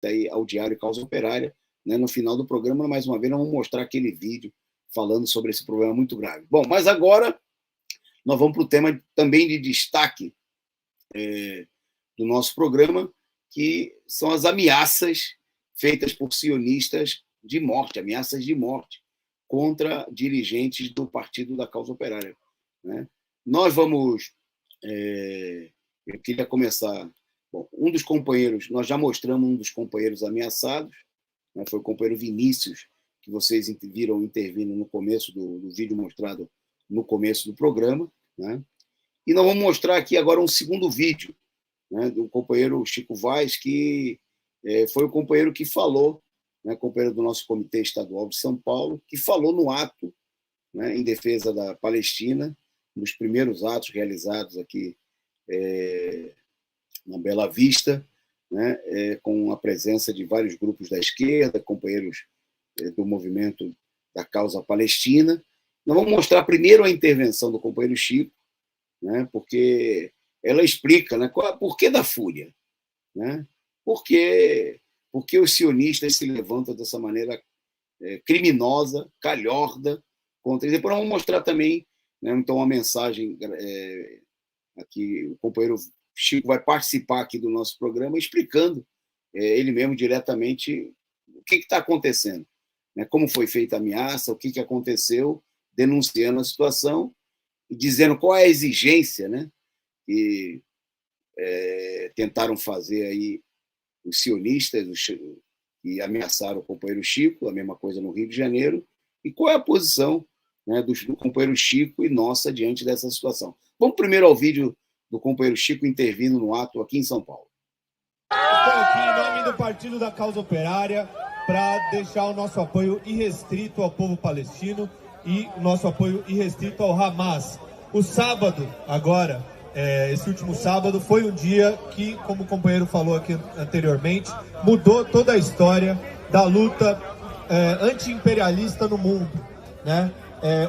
aí ao Diário Causa Operária, né? No final do programa, mais uma vez, nós vamos mostrar aquele vídeo falando sobre esse problema muito grave. Bom, mas agora nós vamos para o tema também de destaque do nosso programa, que são as ameaças feitas por sionistas de morte, ameaças de morte contra dirigentes do Partido da Causa Operária, né? Nós vamos... eu queria começar... Bom, um dos companheiros, nós já mostramos um dos companheiros ameaçados, né? Foi o companheiro Vinícius, que vocês viram intervindo no começo do vídeo mostrado no começo do programa, né? E nós vamos mostrar aqui agora um segundo vídeo, né, do companheiro Chico Vaz, que foi o companheiro que falou, né, companheiro do nosso Comitê Estadual de São Paulo, que falou no ato, né, em defesa da Palestina, nos primeiros atos realizados aqui na Bela Vista, né, com a presença de vários grupos da esquerda, companheiros do movimento da causa palestina. Nós vamos mostrar primeiro a intervenção do companheiro Chico, né, porque ela explica, né, por que da fúria, né? Por que os sionistas se levantam dessa maneira criminosa, calhorda, contra eles. Depois nós vamos mostrar também, né, então, uma mensagem aqui, o companheiro Chico vai participar aqui do nosso programa explicando ele mesmo diretamente o que está acontecendo, né, como foi feita a ameaça, o que aconteceu, denunciando a situação e dizendo qual é a exigência, né, que tentaram fazer aí os sionistas que ameaçaram o companheiro Chico, a mesma coisa no Rio de Janeiro, e qual é a posição, né, do companheiro Chico e nossa diante dessa situação. Vamos primeiro ao vídeo do companheiro Chico intervindo no ato aqui em São Paulo. Estou aqui em nome do Partido da Causa Operária para deixar o nosso apoio irrestrito ao povo palestino e o nosso apoio irrestrito ao Hamas. O sábado, agora, esse último sábado, foi um dia que, como o companheiro falou aqui anteriormente, mudou toda a história da luta anti-imperialista no mundo, né?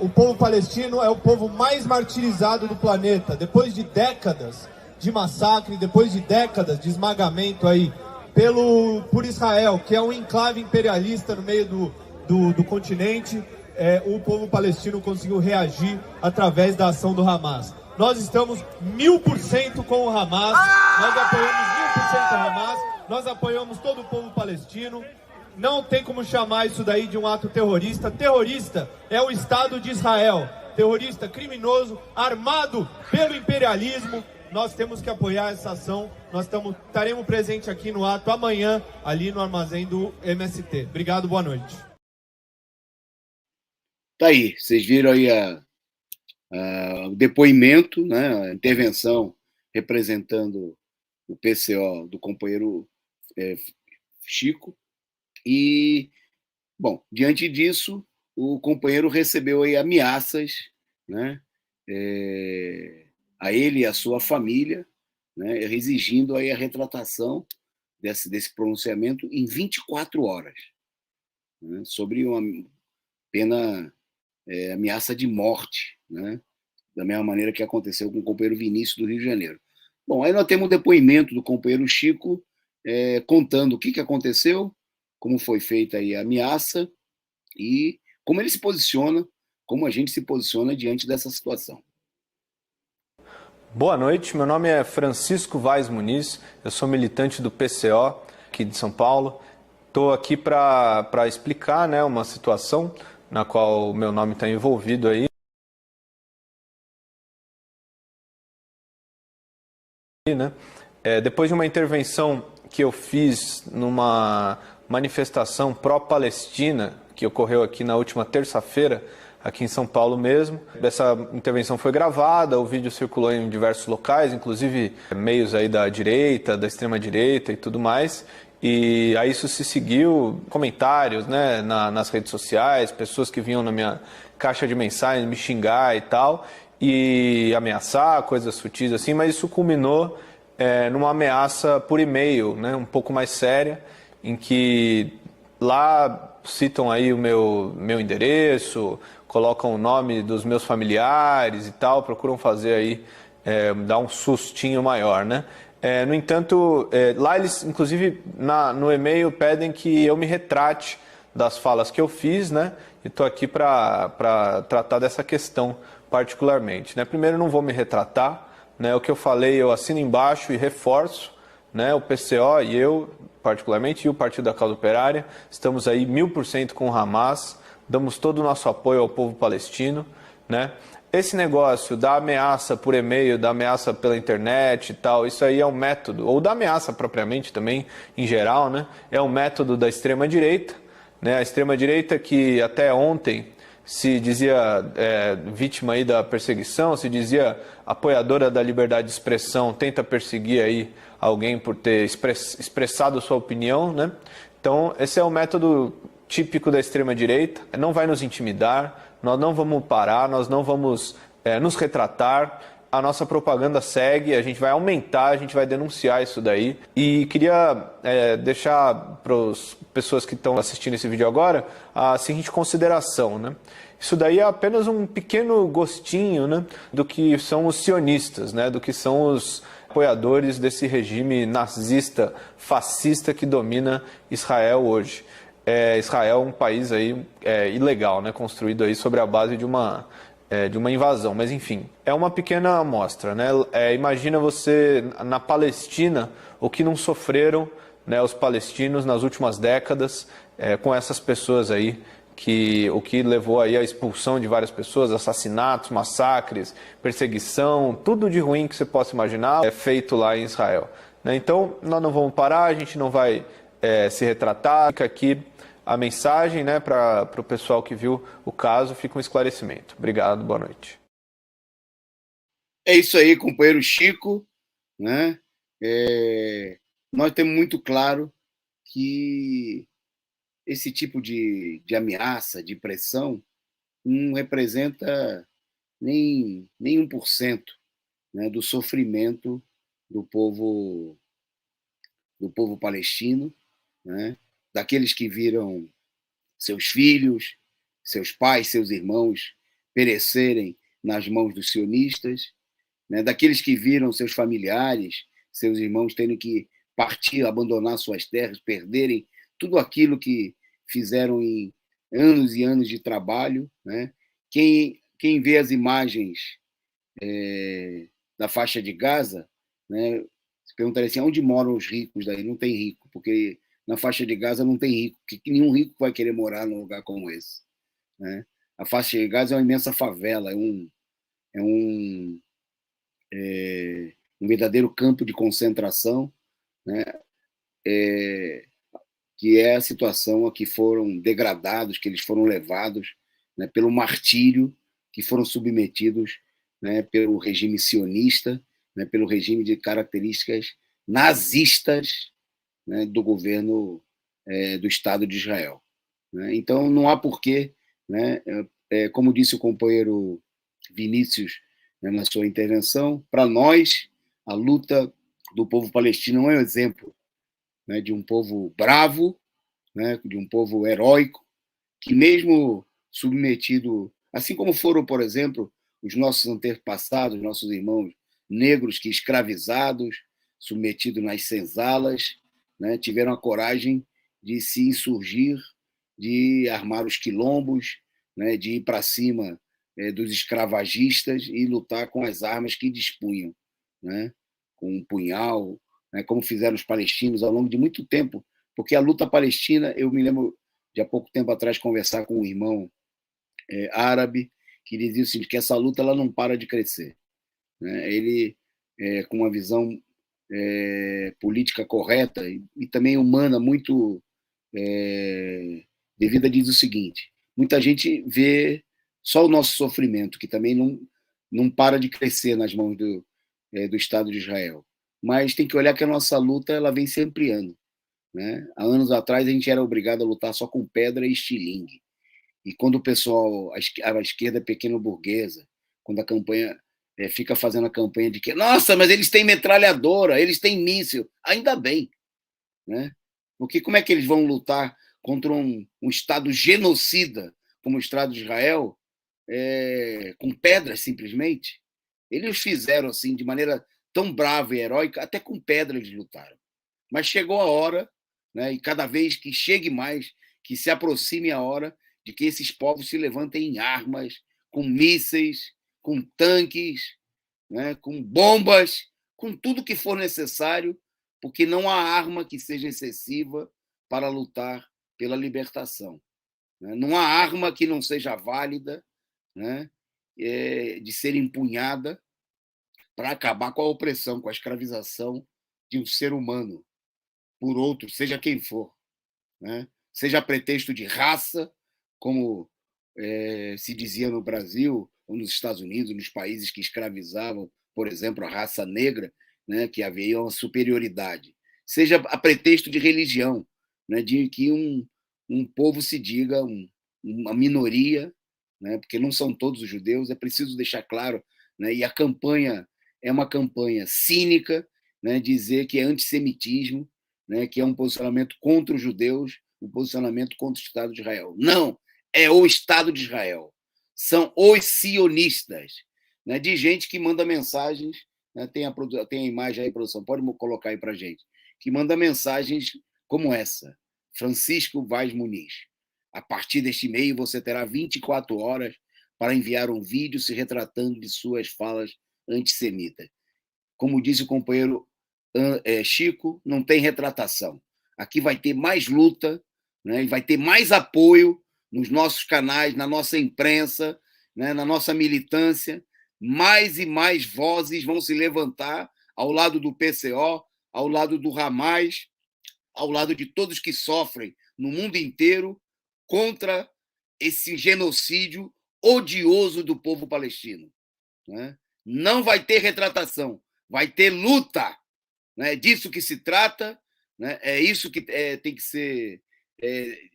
O povo palestino é o povo mais martirizado do planeta. Depois de décadas de massacre, depois de décadas de esmagamento aí por Israel, que é um enclave imperialista no meio do continente, o povo palestino conseguiu reagir através da ação do Hamas. Nós estamos 1000% com o Hamas, nós apoiamos 1000% o Hamas, nós apoiamos todo o povo palestino. Não tem como chamar isso daí de um ato terrorista. Terrorista é o Estado de Israel. Terrorista criminoso, armado pelo imperialismo. Nós temos que apoiar essa ação. Nós estaremos presentes aqui no ato amanhã, ali no armazém do MST. Obrigado, boa noite. Tá aí, vocês viram aí o depoimento, né, a intervenção representando o PCO do companheiro Chico. E, bom, diante disso, o companheiro recebeu aí ameaças, né, a ele e a sua família, né, exigindo aí a retratação desse pronunciamento em 24 horas, né, sobre uma pena, ameaça de morte, né, da mesma maneira que aconteceu com o companheiro Vinícius do Rio de Janeiro. Bom, aí nós temos o depoimento do companheiro Chico contando o que aconteceu, como foi feita aí a ameaça e como ele se posiciona, como a gente se posiciona diante dessa situação. Boa noite, meu nome é Francisco Vaz Muniz, eu sou militante do PCO aqui de São Paulo. Estou aqui para explicar, né, uma situação na qual o meu nome está envolvido aí. Né? Depois de uma intervenção que eu fiz numa manifestação pró-Palestina que ocorreu aqui na última terça-feira, aqui em São Paulo mesmo. Essa intervenção foi gravada, o vídeo circulou em diversos locais, inclusive meios aí da direita, da extrema-direita e tudo mais. E a isso se seguiu comentários, né, nas redes sociais, pessoas que vinham na minha caixa de mensagens me xingar e tal, e ameaçar, coisas sutis assim, mas isso culminou numa ameaça por e-mail, né, um pouco mais séria, em que lá citam aí o meu endereço, colocam o nome dos meus familiares e tal, procuram fazer aí, dar um sustinho maior, né? No entanto, lá eles, inclusive, no e-mail pedem que eu me retrate das falas que eu fiz, né? E estou aqui para tratar dessa questão particularmente, né? Primeiro, não vou me retratar, né? O que eu falei eu assino embaixo e reforço, né? O PCO e eu, particularmente, e o Partido da Causa Operária, estamos aí 1000% com o Hamas, damos todo o nosso apoio ao povo palestino, né? Esse negócio da ameaça por e-mail, da ameaça pela internet e tal, isso aí é um método, ou da ameaça propriamente também, em geral, né? É um método da extrema-direita, né? A extrema-direita que até ontem se dizia vítima aí da perseguição, se dizia apoiadora da liberdade de expressão, tenta perseguir aí alguém por ter expressado sua opinião, né? Então, esse é o método típico da extrema-direita, não vai nos intimidar, nós não vamos parar, nós não vamos nos retratar, a nossa propaganda segue, a gente vai aumentar, a gente vai denunciar isso daí. E queria deixar para as pessoas que estão assistindo esse vídeo agora a seguinte consideração, né? Isso daí é apenas um pequeno gostinho, né, do que são os sionistas, né, do que são os apoiadores desse regime nazista, fascista que domina Israel hoje. Israel é um país aí, ilegal, né, construído aí sobre a base de uma invasão, mas enfim, é uma pequena amostra, né? Imagina você na Palestina o que não sofreram, né, os palestinos nas últimas décadas com essas pessoas aí, o que levou aí à expulsão de várias pessoas, assassinatos, massacres, perseguição, tudo de ruim que você possa imaginar é feito lá em Israel, né? Então nós não vamos parar, a gente não vai se retratar, fica aqui a mensagem, né, para o pessoal que viu o caso, fica um esclarecimento. Obrigado, boa noite. É isso aí, companheiro Chico, né? Nós temos muito claro que esse tipo de ameaça, de pressão, não representa nem 1%, né, do sofrimento do povo palestino, né? Daqueles que viram seus filhos, seus pais, seus irmãos perecerem nas mãos dos sionistas, né? Daqueles que viram seus familiares, seus irmãos terem que partir, abandonar suas terras, perderem tudo aquilo que fizeram em anos e anos de trabalho, né? Quem vê as imagens da faixa de Gaza, né, se perguntaria assim, onde moram os ricos daí? Não tem rico, porque na faixa de Gaza não tem rico, que nenhum rico vai querer morar num lugar como esse, né? A faixa de Gaza é uma imensa favela, é um verdadeiro campo de concentração, né? Que é a situação a que foram degradados, que eles foram levados, né, pelo martírio que foram submetidos, né, pelo regime sionista, né, pelo regime de características nazistas, né, do governo do Estado de Israel, né? Então, não há porquê, né, como disse o companheiro Vinícius, né, na sua intervenção, para nós, a luta do povo palestino é um exemplo, né, de um povo bravo, né, de um povo heróico, que mesmo submetido, assim como foram, por exemplo, os nossos antepassados, nossos irmãos negros que escravizados, submetidos nas senzalas, né, tiveram a coragem de se insurgir, de armar os quilombos, né, de ir para cima dos escravagistas e lutar com as armas que dispunham, né, com um punhal, né, como fizeram os palestinos ao longo de muito tempo, porque a luta palestina, eu me lembro de há pouco tempo atrás conversar com um irmão árabe que dizia o seguinte, que essa luta ela não para de crescer, né? Ele, com uma visão política correta e também humana muito devida, diz o seguinte, muita gente vê só o nosso sofrimento, que também não para de crescer nas mãos do Estado de Israel, mas tem que olhar que a nossa luta ela vem se ampliando, né? Há anos atrás a gente era obrigado a lutar só com pedra e estilingue, e quando o pessoal, a esquerda pequeno-burguesa, quando a campanha fica fazendo a campanha de que, nossa, mas eles têm metralhadora, eles têm míssil, ainda bem, né? Porque como é que eles vão lutar contra um Estado genocida como o Estado de Israel com pedras simplesmente? Eles fizeram assim de maneira tão brava e heróica, até com pedra eles lutaram. Mas chegou a hora, né, e cada vez que chegue mais, que se aproxime a hora de que esses povos se levantem em armas, com mísseis, com tanques, né, com bombas, com tudo que for necessário, porque não há arma que seja excessiva para lutar pela libertação. Né? Não há arma que não seja válida, né, de ser empunhada para acabar com a opressão, com a escravização de um ser humano por outro, seja quem for. Né? Seja a pretexto de raça, como se dizia no Brasil ou nos Estados Unidos, nos países que escravizavam, por exemplo, a raça negra, né, que havia uma superioridade. Seja a pretexto de religião, né, de que um povo se diga uma minoria, né, porque não são todos os judeus, é preciso deixar claro, né, e a campanha é uma campanha cínica, né, dizer que é antissemitismo, né, que é um posicionamento contra os judeus, um posicionamento contra o Estado de Israel. Não, é o Estado de Israel. São os sionistas, né, de gente que manda mensagens, né, tem a imagem aí, produção, pode colocar aí para a gente, que manda mensagens como essa. Francisco Vaz Muniz. A partir deste e-mail, você terá 24 horas para enviar um vídeo se retratando de suas falas antissemitas. Como disse o companheiro Chico, não tem retratação. Aqui vai ter mais luta, né, e vai ter mais apoio nos nossos canais, na nossa imprensa, né, na nossa militância. Mais e mais vozes vão se levantar ao lado do PCO, ao lado do Hamas, ao lado de todos que sofrem no mundo inteiro contra esse genocídio odioso do povo palestino. Né? Não vai ter retratação, vai ter luta. Né? É disso que se trata, né? É isso que tem que ser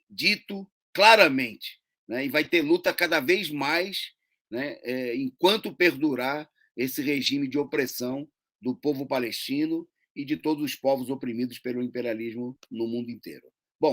dito claramente. Né? E vai ter luta cada vez mais, né? Enquanto perdurar esse regime de opressão do povo palestino e de todos os povos oprimidos pelo imperialismo no mundo inteiro.